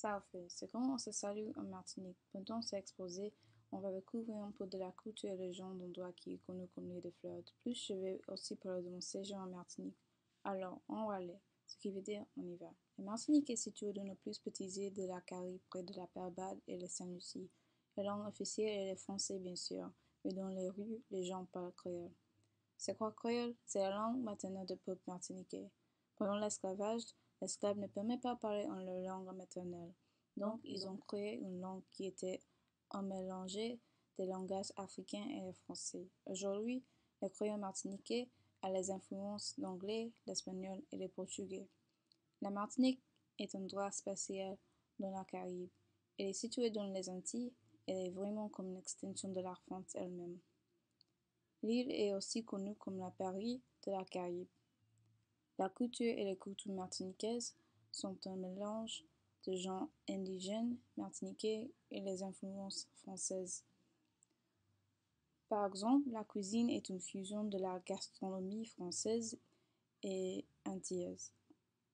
Ça fait, c'est comme on se salue en Martinique. Pendant ces exposés, on va découvrir un peu de la culture et des gens d'endroits qui est connu comme l'île de fleurs. De plus, je vais aussi parler de mon séjour en Martinique. Alors, on va aller, ce qui veut dire on y va. La Martinique est située dans le plus petit île de la Caraïbe, près de la Barbade et de Saint-Lucie. La langue officielle est le français, bien sûr, mais dans les rues, les gens parlent créole. C'est quoi créole? C'est la langue maternelle du peuple martiniquais. Pendant l'esclavage, l'esclave ne permet pas parler en leur langue maternelle. Donc, ils ont créé une langue qui était un mélange des langages africains et le français. Aujourd'hui, le créole martiniquais a les influences d'anglais, l'espagnol et le portugais. La Martinique est un endroit spatial dans la Caraïbe. Elle est située dans les Antilles. Elle est vraiment comme une extension de la France elle-même. L'île est aussi connue comme la Paris de la Caraïbe. La culture et les cultures martiniquaises sont un mélange de gens indigènes martiniquais et les influences françaises. Par exemple, la cuisine est une fusion de la gastronomie française et antillaise.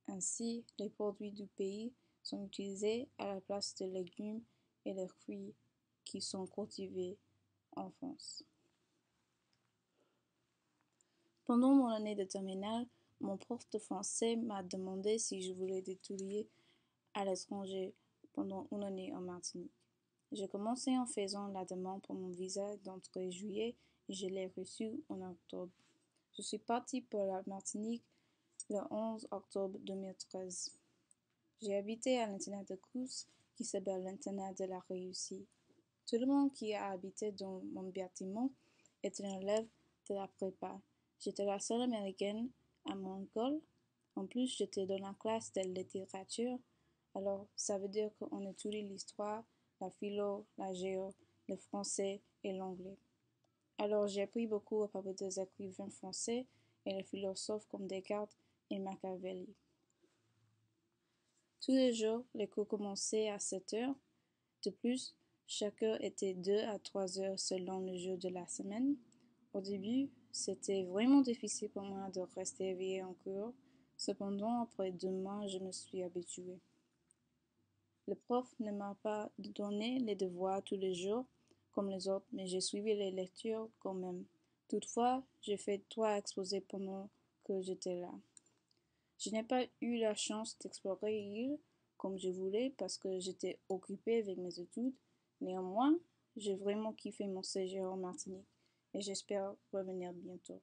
Ainsi, les produits du pays sont utilisés à la place des légumes et des fruits qui sont cultivés en France. Pendant mon année de terminale, mon prof de français m'a demandé si je voulais étudier à l'étranger pendant une année en Martinique. J'ai commencé en faisant la demande pour mon visa d'entrée juillet et je l'ai reçu en octobre. Je suis partie pour la Martinique le 11 octobre 2013. J'ai habité à l'internat de Cruz qui s'appelle l'internat de la réussite. Tout le monde qui a habité dans mon bâtiment était un élève de la prépa. J'étais la seule américaine à mon école. En plus, j'étais dans la classe de littérature. Alors, ça veut dire qu'on étudie l'histoire, la philo, la géo, le français et l'anglais. Alors, j'ai appris beaucoup à propos des écrivains français et les philosophes comme Descartes et Machiavelli. Tous les jours, les cours commençaient à 7 heures. De plus, chaque heure était 2 à 3 heures selon le jour de la semaine. Au début, c'était vraiment difficile pour moi de rester éveillée en cours. Cependant, après 2 mois, je me suis habituée. Le prof ne m'a pas donné les devoirs tous les jours comme les autres, mais j'ai suivi les lectures quand même. Toutefois, j'ai fait 3 exposés pendant que j'étais là. Je n'ai pas eu la chance d'explorer l'île comme je voulais parce que j'étais occupée avec mes études. Néanmoins, j'ai vraiment kiffé mon séjour en Martinique et j'espère revenir bientôt.